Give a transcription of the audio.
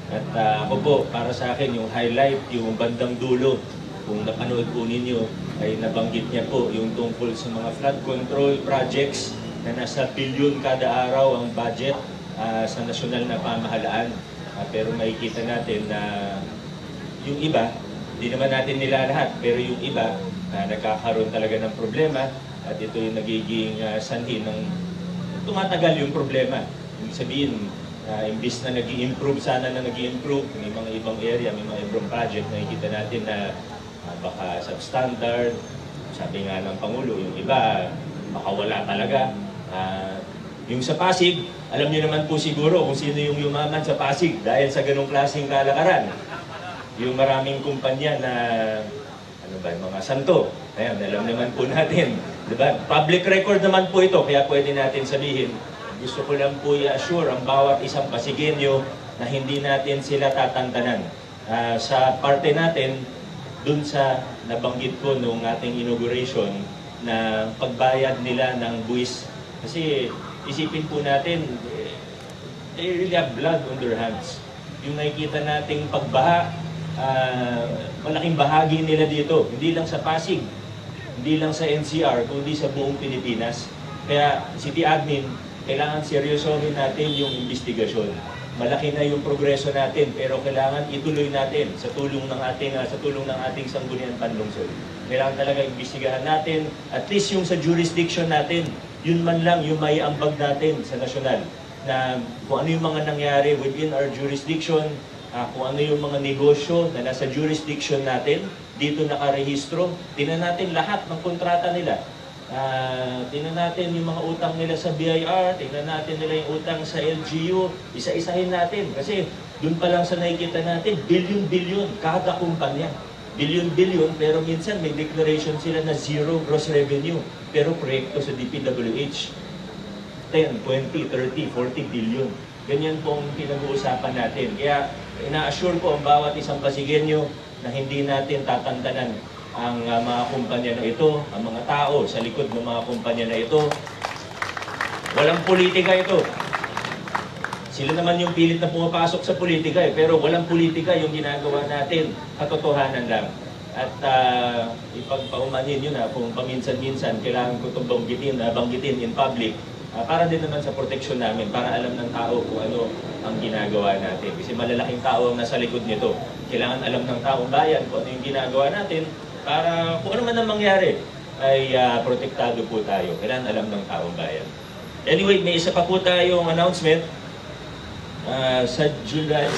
At ako po, para sa akin, yung highlight, yung bandang dulo, kung napanood po ninyo, ay nabanggit niya po yung tungkol sa mga flood control projects na nasa bilyon kada araw ang budget sa nasyonal na pamahalaan. Pero makikita natin na yung iba, hindi naman natin nila lahat, pero yung iba nagkakaroon talaga ng problema at ito yung nagiging sanhi ng tumatagal yung problema. Ibig sabihin, imbis na nag-i-improve, sana na nag-i-improve, may mga ibang area, may mga ibang project, nakikita natin na baka substandard, sabi nga ng Pangulo, yung iba, baka wala talaga. Yung sa Pasig, alam niyo naman po siguro kung sino yung yumaman sa Pasig dahil sa ganong klaseng kalakaran. Yung maraming kumpanya na, mga santo. Ayan, alam naman po natin. Diba? Public record naman po ito, kaya pwede natin sabihin. Gusto ko lang po i-assure ang bawat isang Pasigenyo na hindi natin sila tatantanan. Sa parte natin, dun sa nabanggit ko nung ating inauguration na pagbayad nila ng buwis. Kasi isipin po natin, they really have blood on their hands. Yung nakikita nating pagbaha, malaking bahagi nila dito. Hindi lang sa Pasig, hindi lang sa NCR, kundi sa buong Pilipinas. Kaya City Admin, kailangan seryosohin natin yung investigasyon. Malaki na yung progreso natin, pero kailangan ituloy natin sa tulong ng ating sangguniang panlungsod. Kailangan talaga imbestigahan natin, at least yung sa jurisdiction natin, yun man lang yung may ambag natin sa nasyonal, na kung ano yung mga nangyari within our jurisdiction, kung ano yung mga negosyo na nasa jurisdiction natin, dito nakarehistro, tingnan natin lahat ng kontrata nila. Tingnan natin yung mga utang nila sa BIR, tingnan natin nila yung utang sa LGU, isa-isahin natin. Kasi dun pa lang sa nakikita natin, billion-billion kada kumpanya. Billion-billion, pero minsan may declaration sila na zero gross revenue. Pero proyekto sa DPWH, 10, 20, 30, 40 billion. Ganyan po ang pinag-uusapan natin. Kaya ina-assure ko ang bawat isang Pasigenyo na hindi natin tatantanan ang mga kumpanya na ito, ang mga tao sa likod ng mga kumpanya na ito. Walang politika ito. Sila naman yung pilit na pumapasok sa politika pero walang politika yung ginagawa natin. Katotohanan lang. At ipagpaumanhin nyo na kung paminsan-minsan kailangan ko itong banggitin in public para din naman sa proteksyon namin, para alam ng tao kung ano ang ginagawa natin. Kasi malalaking tao ang nasa likod nito. Kailangan alam ng taong bayan kung ano yung ginagawa natin para kung ano man ang mangyari ay protektado po tayo. Kailangan alam ng taong bayan. Anyway, may isa pa po tayong announcement sa July.